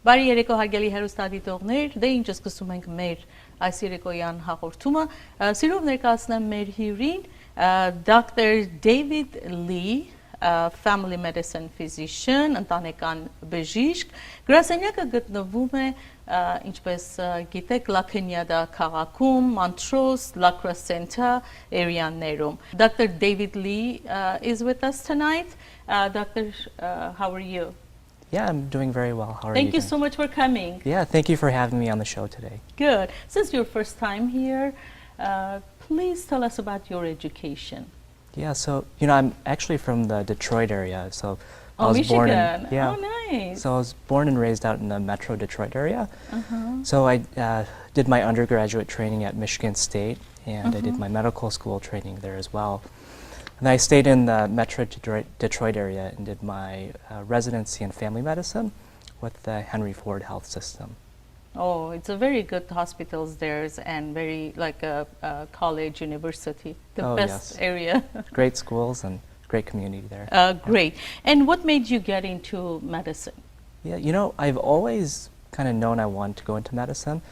Բարի երեկո հարգելի հեռուստադիտողներ, դե ինչ սկսում ենք մեր այս երեկոյան հաղորդումը, սիրով ներկայացնեմ մեր հյուրին, Dr. David Lee, Family Medicine Physician, ընտանեկան բժիշկ, գրասենյակը գտնվում է, ինչպես գիտեք, Լաքենիադա քաղաքում, Montrose, La Crescenta areaներում. Dr. David Lee is with us tonight. Doctor, how are you? Yeah, I'm doing very well. How are you? Thank you so much for coming. Yeah, thank you for having me on the show today. Good. Since your first time here, please tell us about your education. Yeah, so I'm actually from the Detroit area. So I was Michigan. born in, yeah. Oh, nice. So I was born and raised out in the Metro Detroit area. So I did my undergraduate training at Michigan State, and I did my medical school training there as well. And I stayed in the Metro Detroit area and did my residency in family medicine with the Henry Ford Health System. Oh, it's a very good hospitals there and very like a college, university, the best yes. area. Great schools and great community there. Great. And what made you get into medicine? Yeah, I've always kind of known I wanted to go into medicine.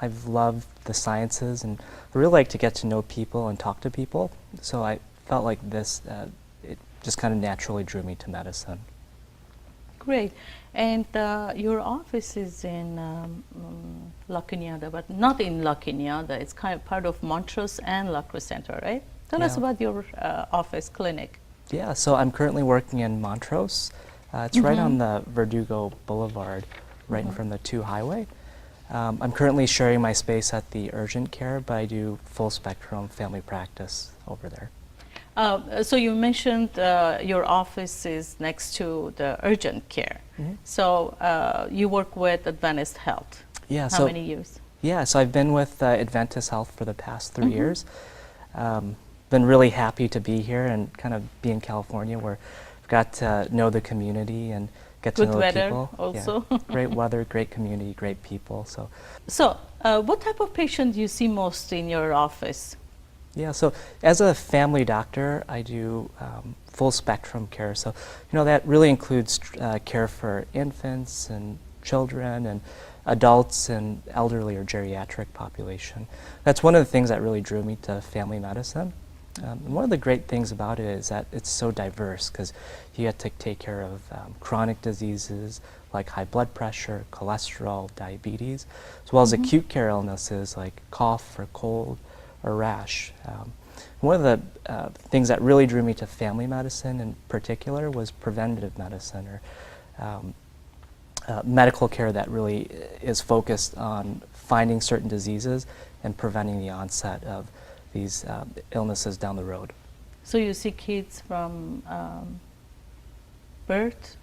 I've loved the sciences and I really like to get to know people and talk to people. So I felt like this, it just kind of naturally drew me to medicine. Great. And your office is in Lacaniada, but not in Lacaniada. It's kind of part of Montrose and La Crescenta, right? Tell us about your office clinic. Yeah, so I'm currently working in Montrose. It's right on the Verdugo Boulevard, right in front of the 2 highway. I'm currently sharing my space at the urgent care, but I do full spectrum family practice over there. So you mentioned your office is next to the urgent care. So you work with Adventist Health. Yeah. How many years? Yeah, so I've been with Adventist Health for the past 3 years. Been really happy to be here and kind of be in California where I've got to know the community and get to know the people. Good weather also. Yeah. Great weather, great community, great people. So what type of patient do you see most in your office? Yeah, so as a family doctor, I do full spectrum care. So, that really includes care for infants and children and adults and elderly or geriatric population. That's one of the things that really drew me to family medicine. And one of the great things about it is that it's so diverse because you get to take care of chronic diseases like high blood pressure, cholesterol, diabetes, as well as acute care illnesses like cough or cold, or rash. One of the things that really drew me to family medicine in particular was preventative medicine or medical care that really is focused on finding certain diseases and preventing the onset of these illnesses down the road. So you see kids from birth?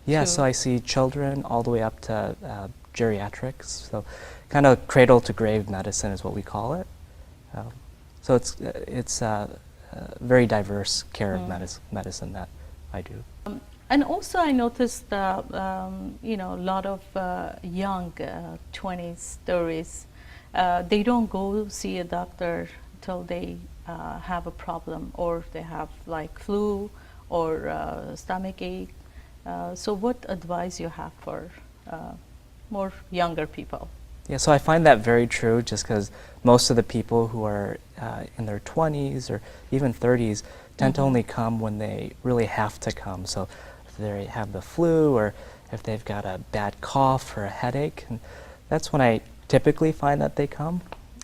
Yeah, so I see children all the way up to geriatrics. So kind of cradle to grave medicine is what we call it. So it's very diverse care of medicine that I do. And also I noticed that, a lot of young 20s, 30s, they don't go see a doctor till they have a problem or they have like flu or stomach ache. So what advice you have for more younger people? Yeah, so I find that very true just because most of the people who are in their 20s or even 30s tend to only come when they really have to come. So if they have the flu or if they've got a bad cough or a headache, and that's when I typically find that they come.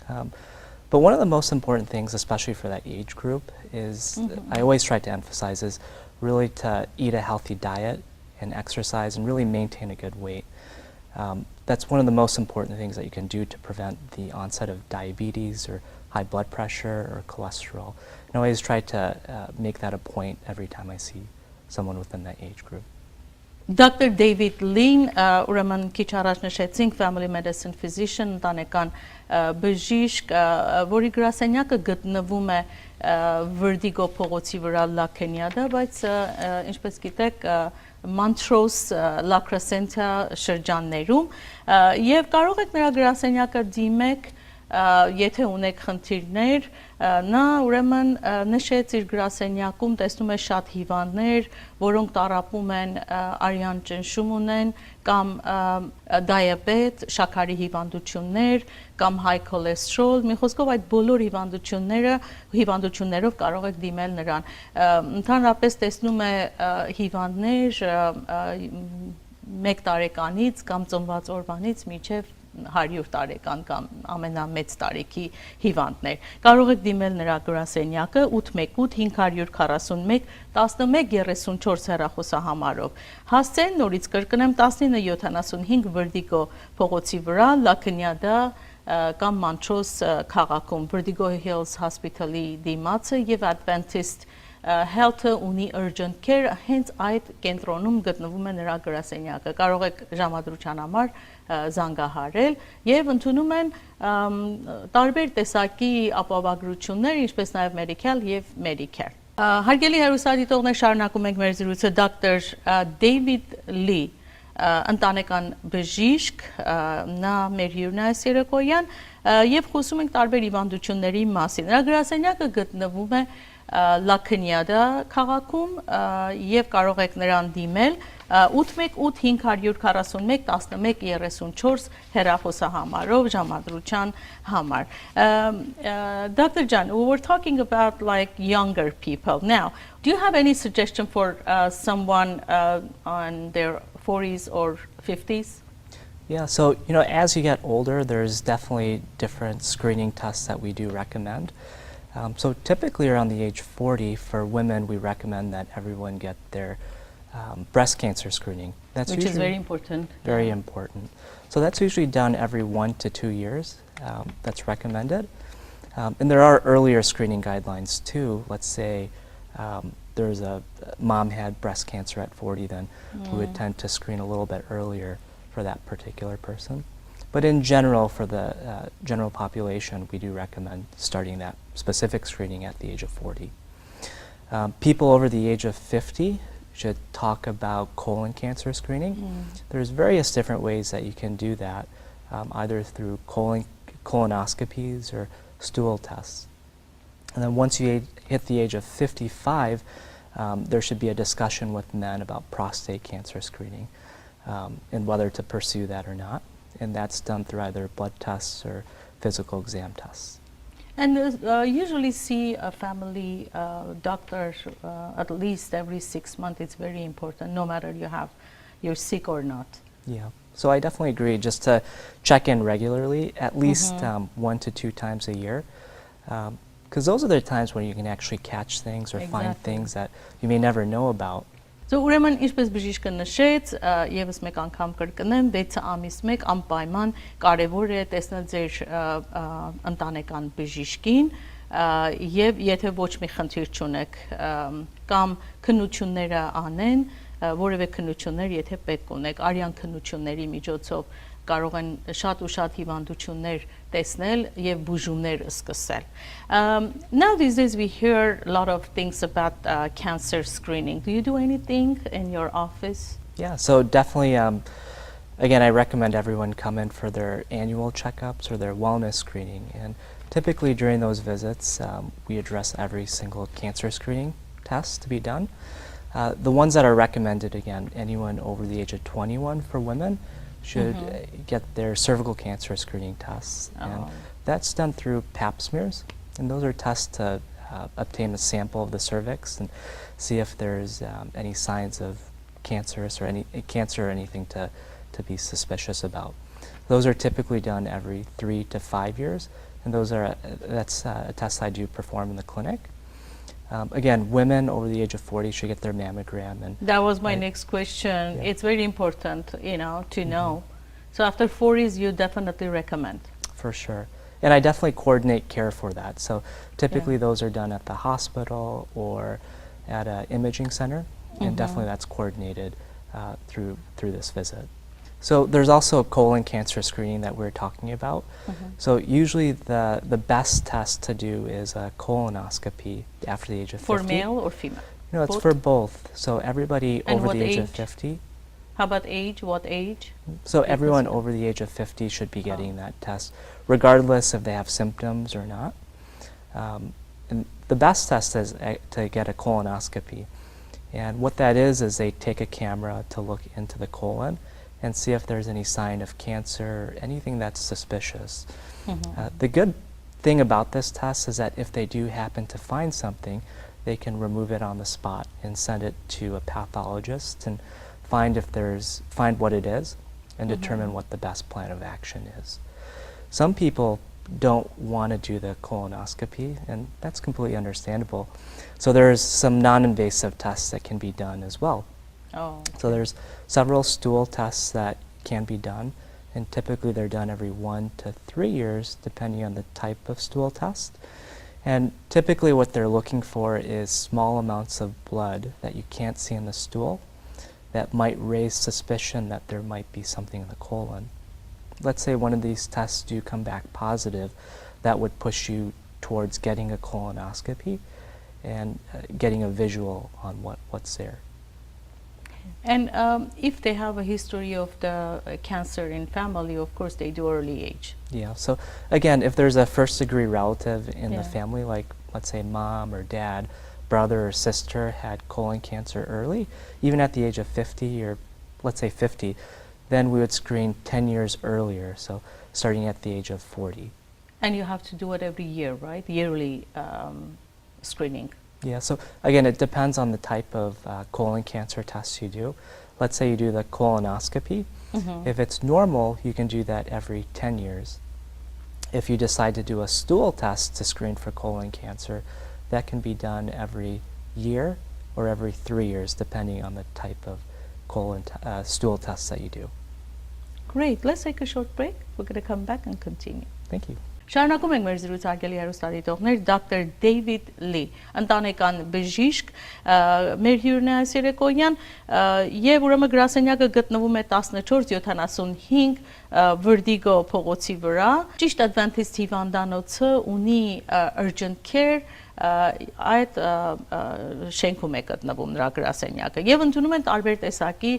But one of the most important things, especially for that age group, is I always try to emphasize is really to eat a healthy diet and exercise and really maintain a good weight. That's one of the most important things that you can do to prevent the onset of diabetes or high blood pressure or cholesterol. And I always try to make that a point every time I see someone within that age group. Dr. David Lee, ուրեմն քիչ առաջ նշեցինք family medicine physician, ընտանեկան բժիշկ, որի գրասենյակը գտնվում է Verdugo փողոցի վրա Lacaniada, բայց ինչպես գիտեք Montrose, La Crescenta շրջաններում եւ կարող եք նրա գրասենյակը դիմեք եթե ունեք խնդիրներ, նա ուրեմն նշեց իր գրասենյակում տեսնում է շատ հիվանդներ, որոնք տառապում են արյան ճնշում ունեն կամ դիաբետ, շաքարի հիվանդություններ կամ high cholesterol, մի խոսքով այդ բոլոր հիվանդություններով կարող եք դիմել նրան։ Ընդհանրապես տեսնում է հիվանդներ 1 տարեկանից կամ ծնված օրվանից մինչև 100 տարեկան կամ ամենամեծ տարիքի հիվանդներ։ Կարող եք դիմել նրա գրասենյակը 818-541 1134 հեռախոսահամարով։ Հասցեն նորից կրկնեմ 1975 Vertigo փողոցի վրա, Լաքնյադա կամ Մանչոս քաղաքում, Vertigo Hills Hospital-ի դիմացը եւ Adventist Health-ը ունի urgent care, հենց այդ կենտրոնում գտնվում է նրա գրասենյակը։ Կարող եք ժամադրության համար զանգահարել եւ ընդունում են տարբեր տեսակի ապահովագրություններ, ինչպես նաեւ Medical եւ Medicare։ Հարգելի հեռուստադիտողներ, շարունակում ենք մեր զրույցը Dr. David Lee, ընտանեկան բժիշկ, նա մեր հյուրն է այս երեկոյան եւ խոսում ենք տարբեր հիվանդությունների մասին։ Նրա գրասենյակը գտնվում է Լաքնյադա քաղաքում եւ կարող եք նրան դիմել 818-541-1134 հեռախոսահամարով ժամադրության համար. Dr. Jan, we were talking about like younger people. Now, do you have any suggestion for someone on their 40s or 50s? Yeah, so as you get older, there's definitely different screening tests that we do recommend. So typically around the age 40, for women, we recommend that everyone get their breast cancer screening. Which is very important. Very important. So that's usually done every 1 to 2 years. That's recommended. And there are earlier screening guidelines too. Let's say there's a mom had breast cancer at 40, then we would tend to screen a little bit earlier for that particular person. But in general, for the general population, we do recommend starting that specific screening at the age of 40. People over the age of 50 should talk about colon cancer screening. There's various different ways that you can do that, either through colonoscopies or stool tests. And then once you hit the age of 55, there should be a discussion with men about prostate cancer screening and whether to pursue that or not. And that's done through either blood tests or physical exam tests. And usually see a family doctor at least every 6 months. It's very important, no matter you're sick or not. Yeah, so I definitely agree just to check in regularly, at least 1 to 2 times a year. Because those are the times when you can actually catch things or find things that you may never know about. So ուրեմն ինչպես բժիշկը նշեց, եւս մեկ անգամ կրկնեմ, 6 ամիս մեկ անպայման կարեւոր է տեսնել ձեր ընտանեկան բժիշկին եւ եթե ոչ մի խնդիր չունեք կամ քննությունները անեն, որևէ քննություններ եթե պետք ունեք, արյան քննությունների միջոցով կարող են շատ ու շատ հիվանդություններ տեսնել եւ բուժումներ սկսել. Now these days we hear a lot of things about cancer screening. Do you do anything in your office? Yeah, so definitely, again, I recommend everyone come in for their annual checkups or their wellness screening. And typically during those visits, we address every single cancer screening test to be done. The ones that are recommended, again, anyone over the age of 21 for women should get their cervical cancer screening tests. And that's done through pap smears. And those are tests to obtain a sample of the cervix and see if there's any signs of cancerous or cancer or anything to be suspicious about. Those are typically done every 3 to 5 years. And that's a test I do perform in the clinic. Again, women over the age of 40 should get their mammogram. And that was my next question. Yeah. It's very important, to know. So after 40s, you definitely recommend. For sure. And I definitely coordinate care for that. So typically those are done at the hospital or at an imaging center. And definitely that's coordinated through this visit. So there's also colon cancer screening that we're talking about. So usually the best test to do is a colonoscopy after the age of 50. For male or female? No, it's for both. So everybody over the age of 50. How about age? What age? So Do you everyone consider? over the age of 50 should be getting that test, regardless if they have symptoms or not. And the best test is to get a colonoscopy. And what that is they take a camera to look into the colon and see if there's any sign of cancer or anything that's suspicious. The good thing about this test is that if they do happen to find something, they can remove it on the spot and send it to a pathologist and find what it is and determine what the best plan of action is. Some people don't want to do the colonoscopy, and that's completely understandable. So there's some non-invasive tests that can be done as well. Oh, okay. So there's several stool tests that can be done, and typically they're done every 1 to 3 years, depending on the type of stool test. And typically what they're looking for is small amounts of blood that you can't see in the stool that might raise suspicion that there might be something in the colon. Let's say one of these tests do come back positive, that would push you towards getting a colonoscopy and getting a visual on what's there. And if they have a history of the cancer in family, of course they do early age. Yeah, so again, if there's a first-degree relative in the Yeah. family, like let's say mom or dad, brother or sister had colon cancer early, even at the age of 50 or let's say 50, then we would screen 10 years earlier, so starting at the age of 40. And you have to do it every year, right? Yearly screening. Yeah, so again, it depends on the type of colon cancer tests you do. Let's say you do the colonoscopy. If it's normal, you can do that every 10 years. If you decide to do a stool test to screen for colon cancer, that can be done every year or every 3 years, depending on the type of stool tests that you do. Great. Let's take a short break. We're going to come back and continue. Thank you. Շարունակում ենք մեր զրուցակելի հեռուստադիտողներ Դոկտոր Դեյվիդ Լի, ընտանեկան բժիշկ, մեր հյուրն է այս երեկոյան, եւ ուրեմն գրասենյակը գտնվում է 1475 Vertigo փողոցի վրա։ Ճիշտ Adventist հիվանդանոցը ունի urgent care այդ շենքում է գտնվում նրա գրասենյակը եւ ընդունում են տարբեր տեսակի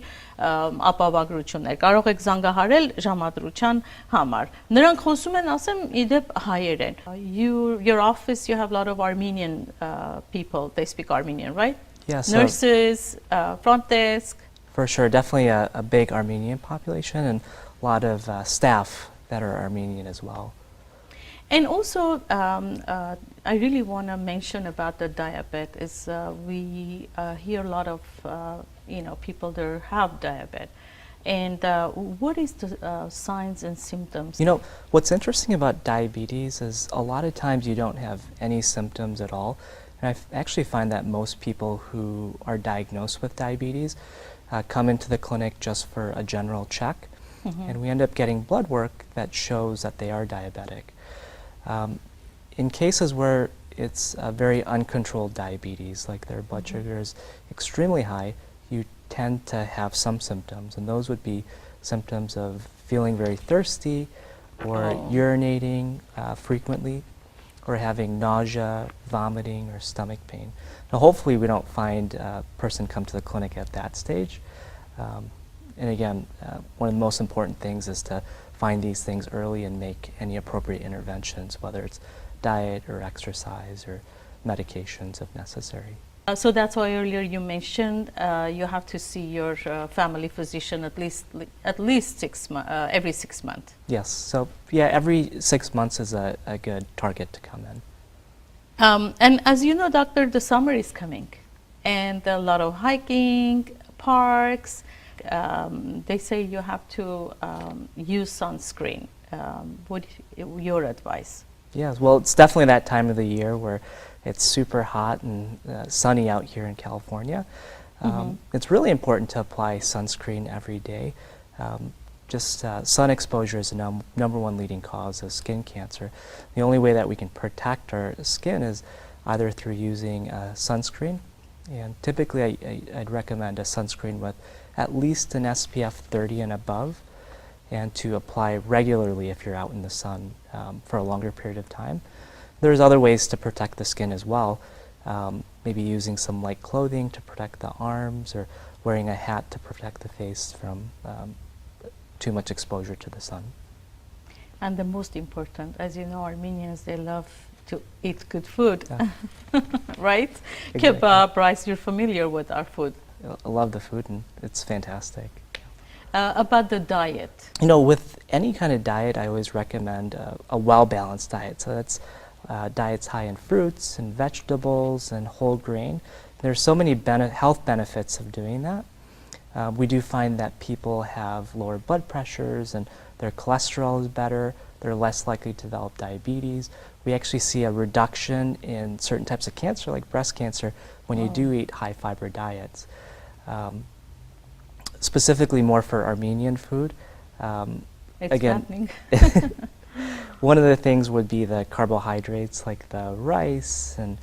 ապավագրություններ։ Կարող եք զանգահարել ժամադրության համար։ Նրանք խոսում են, ասեմ, իդեպ հայերեն։ Your office, you have a lot of Armenian people. They speak Armenian, right? Yeah, so Nurses, front desk. for sure, definitely a big Armenian population and a lot of staff that are Armenian as well. And also, I really want to mention about the diabetes. We hear a lot of people that have diabetes. And what is the signs and symptoms? You know, what's interesting about diabetes is a lot of times you don't have any symptoms at all. And I actually find that most people who are diagnosed with diabetes come into the clinic just for a general check. And we end up getting blood work that shows that they are diabetic. In cases where it's a very uncontrolled diabetes, like their blood sugar is extremely high, you tend to have some symptoms, and those would be symptoms of feeling very thirsty or urinating frequently or having nausea, vomiting, or stomach pain. Now hopefully we don't find a person come to the clinic at that stage. And again, one of the most important things is to find these things early and make any appropriate interventions, whether it's diet or exercise or medications if necessary. So that's why earlier you mentioned you have to see your family physician at least every 6 months. Yes, so yeah, every 6 months is a good target to come in. And as you know, doctor, the summer is coming, and a lot of hiking, parks. They say you have to use sunscreen. What is your advice? Yes, well, it's definitely that time of the year where it's super hot and sunny out here in California. It's really important to apply sunscreen every day. Sun exposure is the number one leading cause of skin cancer. The only way that we can protect our skin is either through using sunscreen, and typically I'd recommend a sunscreen with at least an SPF 30 and above, and to apply regularly if you're out in the sun for a longer period of time. There's other ways to protect the skin as well, maybe using some light clothing to protect the arms or wearing a hat to protect the face from too much exposure to the sun. And the most important, as you know, Armenians, they love to eat good food, right? Exactly. Kebab, rice, you're familiar with our food. I love the food, and it's fantastic. About the diet. You know, with any kind of diet, I always recommend a well-balanced diet. So that's diets high in fruits and vegetables and whole grain. There's so many health benefits of doing that. We do find that people have lower blood pressures and their cholesterol is better. They're less likely to develop diabetes. We actually see a reduction in certain types of cancer, like breast cancer, when you do eat high fiber diets. Specifically more for Armenian food. It's again, happening. one of the things would be the carbohydrates, like the rice and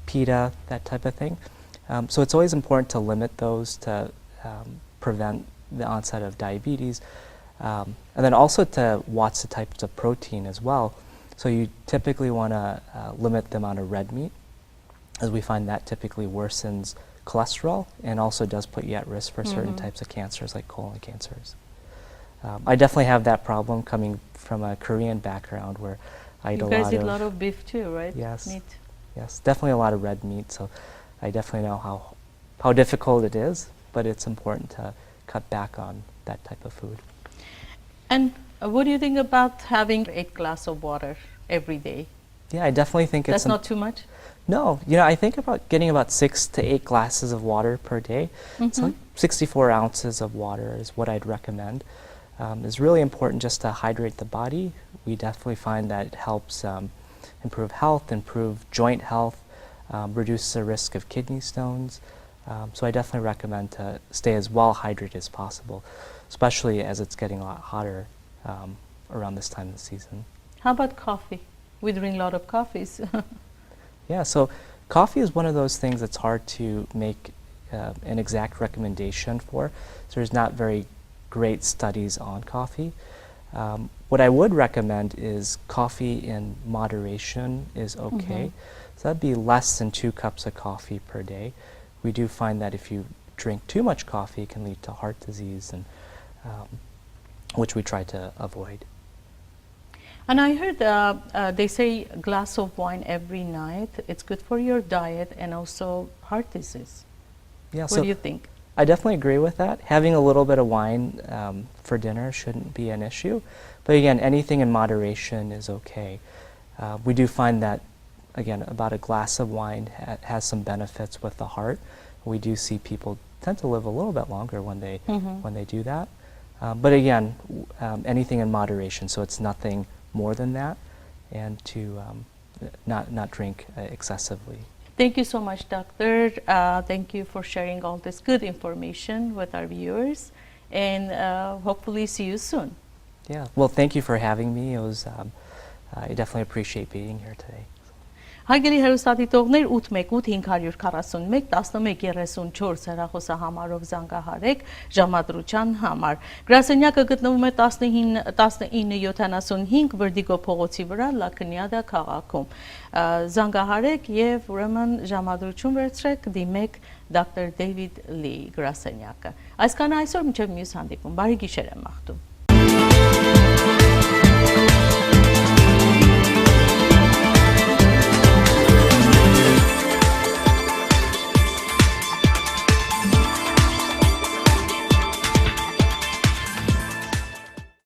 pita, that type of thing. So it's always important to limit those to prevent the onset of diabetes. And then also to watch the types of protein as well. So you typically want to limit the amount of red meat, as we find that typically worsens cholesterol and also does put you at risk for certain types of cancers like colon cancers. I definitely have that problem coming from a Korean background where I eat You a guys lot eat of a lot of beef too, right? Yes. Meat. Yes, definitely a lot of red meat. So I definitely know how difficult it is, but it's important to cut back on that type of food. And what do you think about having 8 glasses of water every day? Yeah, I definitely think That's it's not too much? No, you know, I think about getting about 6 to 8 glasses of water per day. So like 64 ounces of water is what I'd recommend. It's really important just to hydrate the body. We definitely find that it helps improve health, improve joint health, reduce the risk of kidney stones. So I definitely recommend to stay as well hydrated as possible, especially as it's getting a lot hotter around this time of the season. How about coffee? We drink a lot of coffees. Yeah, so coffee is one of those things that's hard to make an exact recommendation for. So there's not very great studies on coffee. What I would recommend is coffee in moderation is okay. So that'd be less than 2 cups of coffee per day. We do find that if you drink too much coffee, it can lead to heart disease, and which we try to avoid. And I heard they say a glass of wine every night. It's good for your diet and also heart disease. Yeah, What so do you think? I definitely agree with that. Having a little bit of wine for dinner shouldn't be an issue. But again, anything in moderation is okay. We do find that, again, about a glass of wine has some benefits with the heart. We do see people tend to live a little bit longer when they do that. But again, anything in moderation, so it's nothing more than that, and to not drink excessively. Thank you so much, Doctor. Thank you for sharing all this good information with our viewers, and hopefully see you soon. Yeah, well, thank you for having me. It was, I definitely appreciate being here today. Հարգելի հեռուստադիտողներ 818-541-1134 հեռախոսահամարով զանգահարեք ժամադրության համար։ Գրասենյակը գտնվում է 1975 Վրդիգո փողոցի վրա Լաքնյադա քաղաքում։ Զանգահարեք եւ ուրեմն ժամադրություն վերցրեք, դիմեք Dr. David Lee գրասենյակը։ Այսքանը այսօր մինչեւ մյուս հանդիպում։ Բարի գիշեր եմ մաղթում։